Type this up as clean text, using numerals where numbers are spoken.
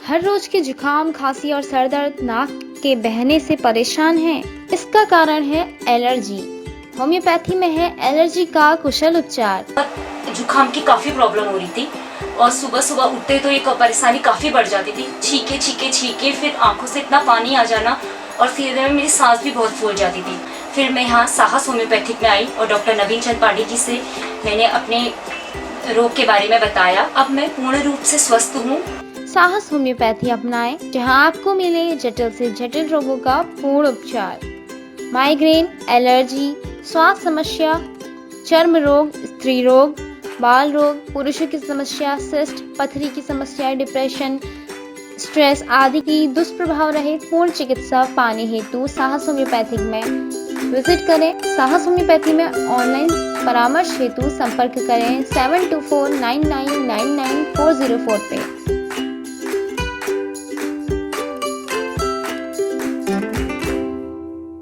हर रोज के जुकाम, खांसी और सर दर्द, नाक के बहने से परेशान हैं? इसका कारण है एलर्जी। होम्योपैथी में है एलर्जी का कुशल उपचार। जुकाम की काफी प्रॉब्लम हो रही थी और सुबह सुबह उठते तो ये परेशानी काफी बढ़ जाती थी। छींके छींके छींके फिर आंखों से इतना पानी आ जाना और फिर मेरी सांस भी बहुत फूल जाती थी। फिर मैं यहाँ साहस होम्योपैथिक में आई और डॉक्टर नवीन चंद पांडे जी से मैंने अपने रोग के बारे में बताया। अब मैं पूर्ण रूप से स्वस्थ हूँ। साहस होम्योपैथी अपनाएं, जहां आपको मिले जटिल से जटिल रोगों का पूर्ण उपचार। माइग्रेन, एलर्जी, श्वास समस्या, चर्म रोग, स्त्री रोग, बाल रोग, पुरुषों की समस्या, सिस्ट, पथरी की समस्या, डिप्रेशन, स्ट्रेस आदि की दुष्प्रभाव रहित पूर्ण चिकित्सा पाने हेतु साहस होम्योपैथिक में विजिट करें। साहस होम्योपैथी में ऑनलाइन परामर्श हेतु संपर्क करें 7249999404 पे।